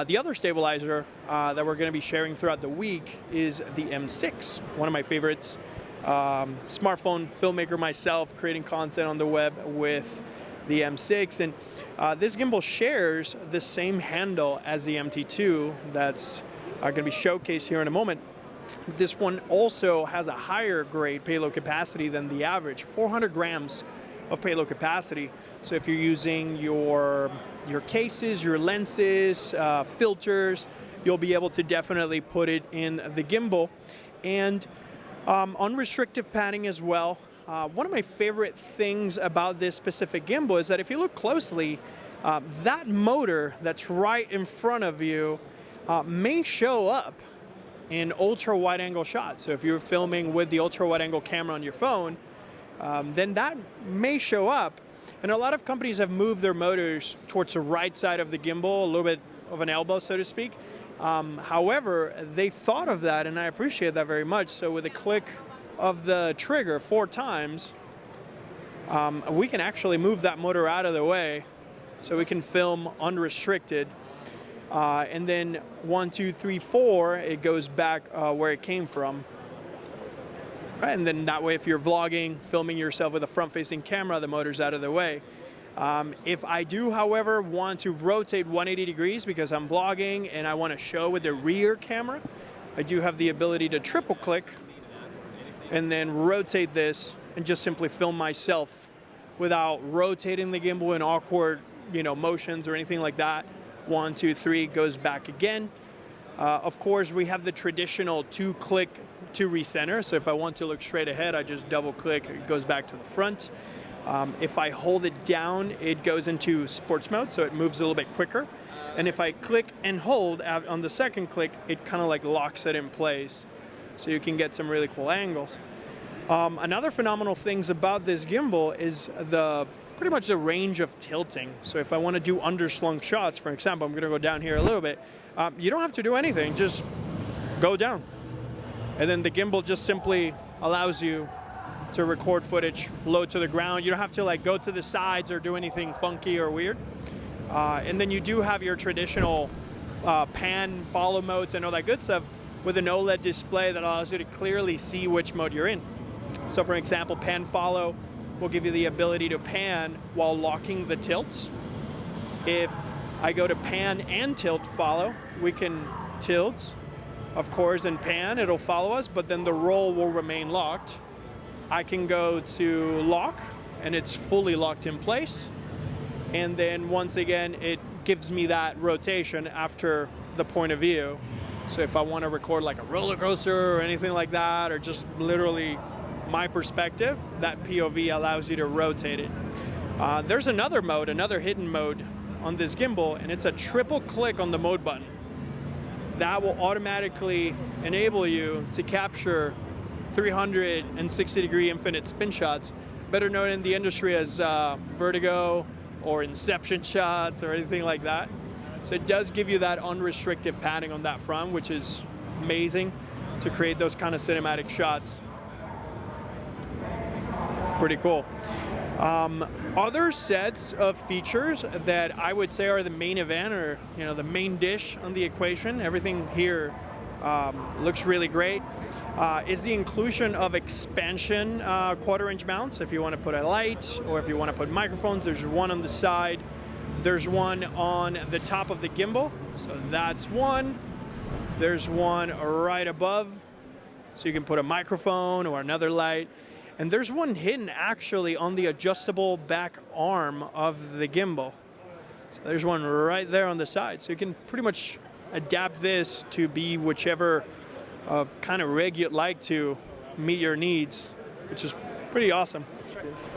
The other stabilizer that we're going to be sharing throughout the week is the M6, one of my favorites. Smartphone filmmaker myself, creating content on the web with the M6, and this gimbal shares the same handle as the MT2 that's going to be showcased here in a moment. This one also has a higher grade payload capacity than the average, 400 grams of payload capacity. So if you're using your cases, your lenses, filters, you'll be able to definitely put it in the gimbal. And unrestricted panning as well. One of my favorite things about this specific gimbal is that if you look closely, that motor that's right in front of you may show up in ultra wide angle shots. So if you're filming with the ultra wide angle camera on your phone, then that may show up. And a lot of companies have moved their motors towards the right side of the gimbal, a little bit of an elbow, so to speak. However, they thought of that, and I appreciate that very much. So with a click of the trigger 4 times, we can actually move that motor out of the way so we can film unrestricted. And then 1, 2, 3, 4, it goes back where it came from. Right, and then that way, if you're vlogging, filming yourself with a front-facing camera, the motor's out of the way. If I do, however, want to rotate 180 degrees because I'm vlogging and I want to show with the rear camera, I do have the ability to triple click and then rotate this and just simply film myself without rotating the gimbal in awkward, motions or anything like that. 1, 2, 3 goes back again. Of course, we have the traditional 2-click to recenter. So if I want to look straight ahead, I just double click, it goes back to the front. If I hold it down, it goes into sports mode, so it moves a little bit quicker. And if I click and hold on the second click, it kind of like locks it in place. So you can get some really cool angles. Another phenomenal things about this gimbal is pretty much the range of tilting. So if I want to do underslung shots, for example, I'm going to go down here a little bit. You don't have to do anything, just go down. And then the gimbal just simply allows you to record footage, load to the ground. You don't have to go to the sides or do anything funky or weird. And then you do have your traditional pan, follow modes and all that good stuff with an OLED display that allows you to clearly see which mode you're in. So for example, pan follow will give you the ability to pan while locking the tilts. If I go to pan and tilt follow, we can tilt, of course, and pan, it'll follow us, but then the roll will remain locked. I can go to lock, and it's fully locked in place. And then once again, it gives me that rotation after the point of view. So if I want to record like a roller coaster or anything like that, or just literally my perspective, that POV allows you to rotate it. There's another mode, another hidden mode on this gimbal, and it's a triple click on the mode button. That will automatically enable you to capture 360-degree infinite spin shots, better known in the industry as vertigo or inception shots or anything like that. So it does give you that unrestricted panning on that front, which is amazing to create those kind of cinematic shots. Pretty cool. Other sets of features that I would say are the main event, or the main dish on the equation, everything here looks really great, is the inclusion of expansion quarter-inch mounts. If you want to put a light or if you want to put microphones, there's one on the side. There's one on the top of the gimbal, so that's one. There's one right above, so you can put a microphone or another light. And there's one hidden actually on the adjustable back arm of the gimbal. So there's one right there on the side. So you can pretty much adapt this to be whichever kind of rig you'd like to meet your needs, which is pretty awesome.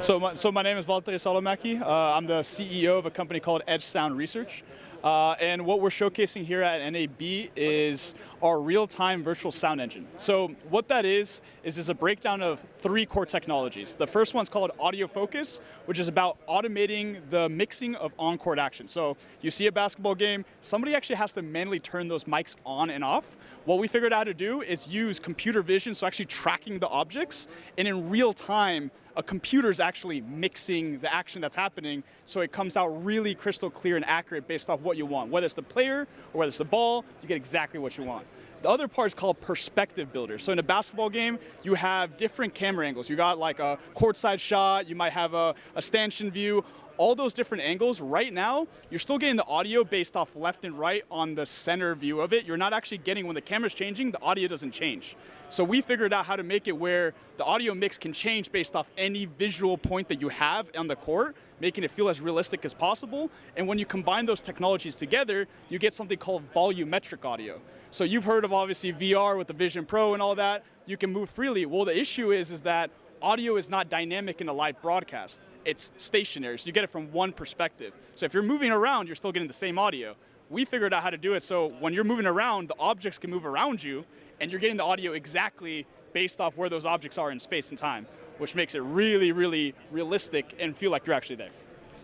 So my name is Valtteri Salomäki. I'm the CEO of a company called Edge Sound Research. And what we're showcasing here at NAB is our real-time virtual sound engine. So what that is a breakdown of 3 core technologies. The first one's called audio focus, which is about automating the mixing of on-court action. So you see a basketball game, somebody actually has to manually turn those mics on and off. What we figured out how to do is use computer vision, so actually tracking the objects, and in real time, a computer is actually mixing the action that's happening, so it comes out really crystal clear and accurate based off what you want. Whether it's the player or whether it's the ball, you get exactly what you want. The other part is called perspective builder. So in a basketball game, you have different camera angles. You got like a courtside shot, you might have a stanchion view. All those different angles, right now, you're still getting the audio based off left and right on the center view of it. You're not actually getting, when the camera's changing, the audio doesn't change. So we figured out how to make it where the audio mix can change based off any visual point that you have on the court, making it feel as realistic as possible. And when you combine those technologies together, you get something called volumetric audio. So you've heard of obviously VR with the Vision Pro and all that. You can move freely. Well, the issue is that audio is not dynamic in a live broadcast. It's stationary, so you get it from one perspective. So if you're moving around, you're still getting the same audio. We figured out how to do it so when you're moving around, the objects can move around you, and you're getting the audio exactly based off where those objects are in space and time, which makes it really, really realistic and feel like you're actually there.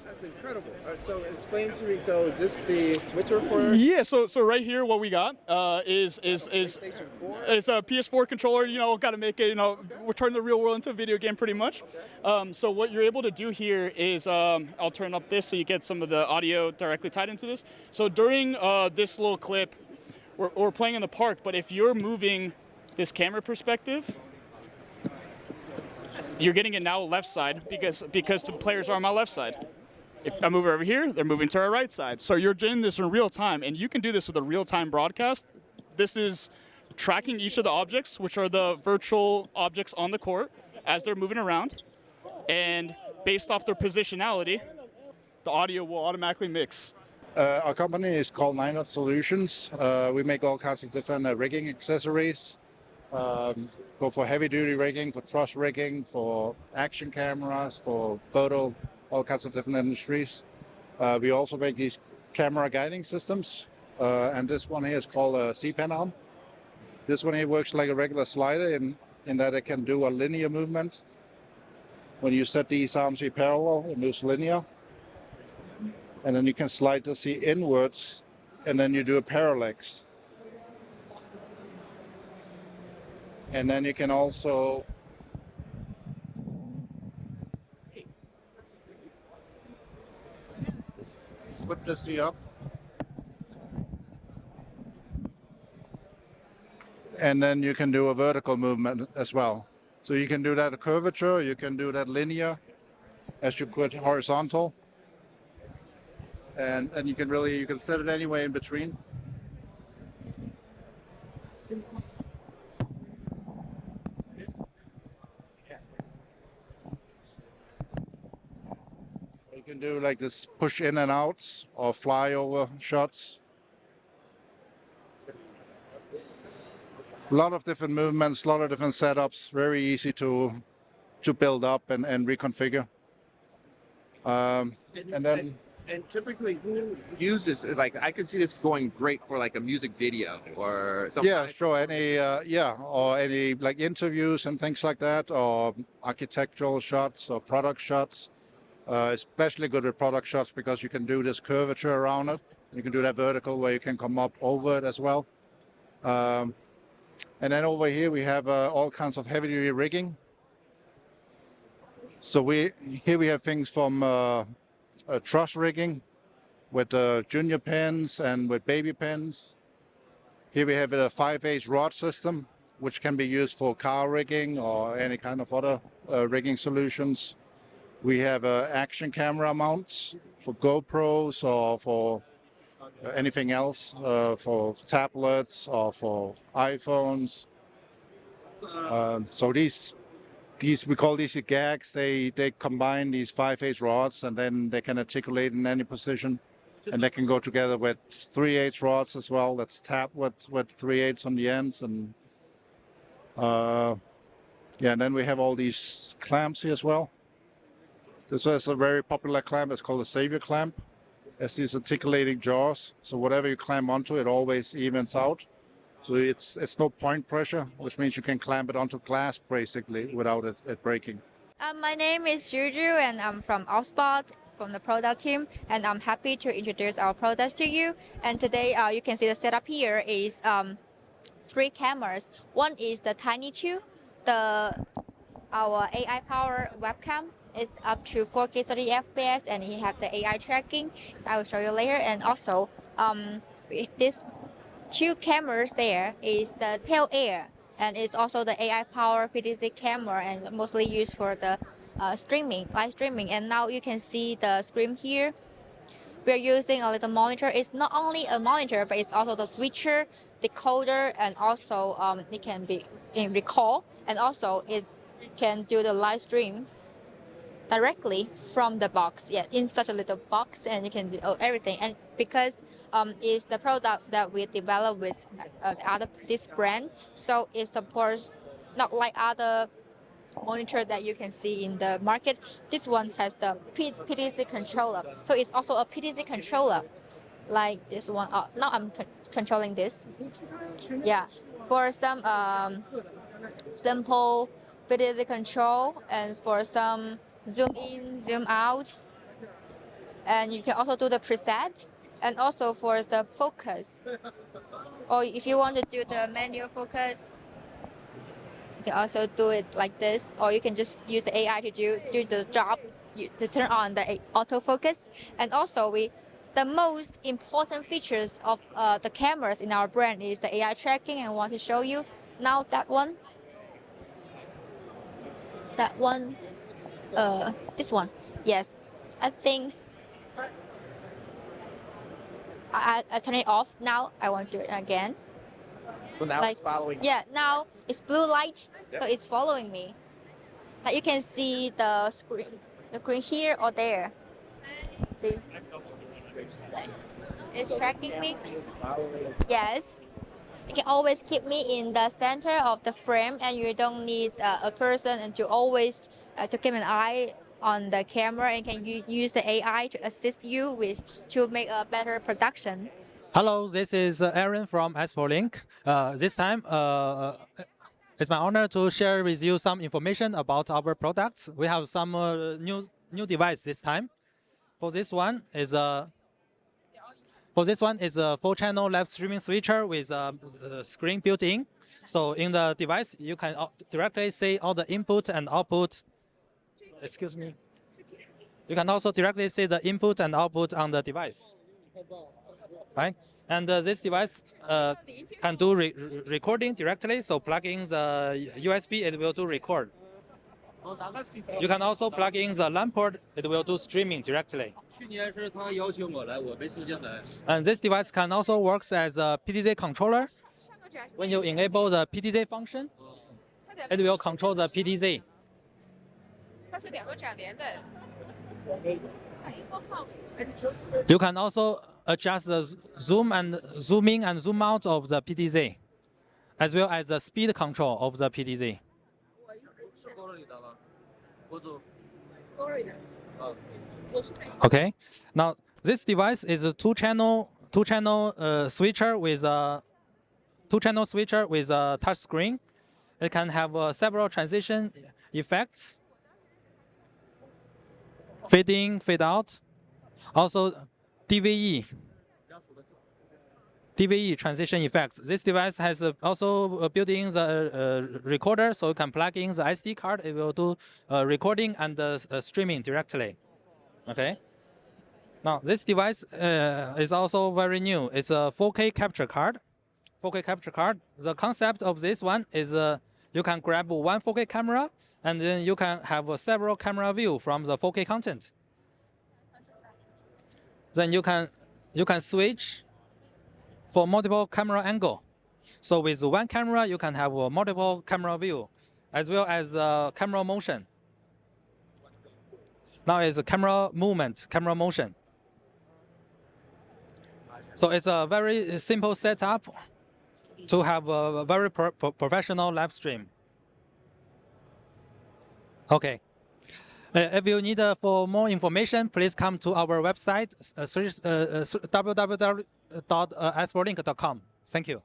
That's incredible. So explain to me, so is this the switcher for? Yeah, so right here what we got is PlayStation 4? It's a PS4 controller. You know, got to make it, you know, we're turning the real world into a video game pretty much. Okay. So what you're able to do here is, I'll turn up this so you get some of the audio directly tied into this. So during this little clip, we're playing in the park, but if you're moving this camera perspective, you're getting it now left side because the players are on my left side. If I move over here, they're moving to our right side. So you're doing this in real time, and you can do this with a real-time broadcast. This is tracking each of the objects, which are the virtual objects on the court, as they're moving around. And based off their positionality, the audio will automatically mix. Our company is called 9 Solutions. We make all kinds of different rigging accessories. Go for heavy-duty rigging, for truss rigging, for action cameras, for photo, all kinds of different industries. We also make these camera guiding systems, and this one here is called a C-pen arm. This one here works like a regular slider in that it can do a linear movement. When you set these arms here parallel, it moves linear. And then you can slide the C inwards, and then you do a parallax. And then you can also flip this C up. And then you can do a vertical movement as well. So you can do that a curvature, you can do that linear, as you could horizontal. And you can set it anywhere in between. You can do like this push in and outs or fly over shots. A lot of different movements, a lot of different setups, very easy to build up and reconfigure. And typically, who uses is like, I can see this going great for like a music video or something. Yeah, sure. Or any like interviews and things like that, or architectural shots or product shots. Especially good with product shots because you can do this curvature around it. You can do that vertical where you can come up over it as well. And then over here we have all kinds of heavy-duty rigging. So here we have things from truss rigging with junior pins and with baby pins. Here we have a 5/8 rod system, which can be used for car rigging or any kind of other rigging solutions. We have action camera mounts for GoPros or for anything else, for tablets or for iPhones. So these we call these gags. They combine these 5/8 rods and then they can articulate in any position. and they can go together with 3/8 rods as well. That's tapped with 3/8 on the ends, and yeah, and then we have all these clamps here as well. This is a very popular clamp. It's called the Savior clamp. It's these articulating jaws, so whatever you clamp onto, it always evens out. So it's no point pressure, which means you can clamp it onto glass basically without it breaking. My name is Juju, and I'm from Outspot, from the product team, and I'm happy to introduce our products to you. And today, you can see the setup here is 3 cameras. One is the Tiny 2, our AI powered webcam is up to 4K 30 FPS, and it have the AI tracking. I will show you later. And also, this 2 cameras there is the tail air, and it's also the AI powered PTZ camera, and mostly used for the streaming, live streaming. And now you can see the screen here. We're using a little monitor. It's not only a monitor, but it's also the switcher, decoder, and also it can be in recall, and also it can do the live stream directly from the box. Yeah, in such a little box, and you can do everything. And because it's the product that we developed with this brand, so it supports not like other monitor that you can see in the market. This one has the PTZ controller, so it's also a PTZ controller, like this one. Now I'm controlling this. Yeah, for some simple PTZ control, and for some zoom in, zoom out, and you can also do the preset, and also for the focus. Or if you want to do the manual focus, you can also do it like this, or you can just use the AI to do the job, to turn on the autofocus. And also, the most important features of the cameras in our brand is the AI tracking, and I want to show you now that one. This one, yes. I think I turn it off. Now I want to do it again. So now it's following. Yeah, now it's blue light, so it's following me. Like you can see the screen here or there. See, it's tracking me. Yes, you can always keep me in the center of the frame, and you don't need a person and to always to keep an eye on the camera, and can use the AI to assist you to make a better production. Hello, this is Aaron from Expoliink. This time, it's my honor to share with you some information about our products. We have some new device this time. For this one is a full channel live streaming switcher with a screen built in. So in the device, you can directly see all the input and output. Excuse me. You can also directly see the input and output on the device. Right? And this device can do recording directly, so plug in the USB, it will do record. You can also plug in the LAN port, it will do streaming directly. And this device can also work as a PTZ controller. When you enable the PTZ function, it will control the PTZ. You can also adjust the zoom in and zoom out of the PTZ, as well as the speed control of the PTZ. Okay. Now this device is a two-channel switcher with a touch screen. It can have several transition effects, fade in, fade out. Also, DVE transition effects. This device has also built-in the recorder, so you can plug in the SD card. It will do recording and streaming directly. Okay. Now this device is also very new. It's a 4K capture card. 4K capture card. The concept of this one is you can grab one 4K camera, and then you can have several camera view from the 4K content. Then you can switch for multiple camera angle. So with one camera, you can have multiple camera view, as well as camera motion. Now is camera movement, camera motion. So it's a very simple setup to have a very professional live stream. Okay. If you need for more information, please come to our website, www.asperlink.com. Thank you.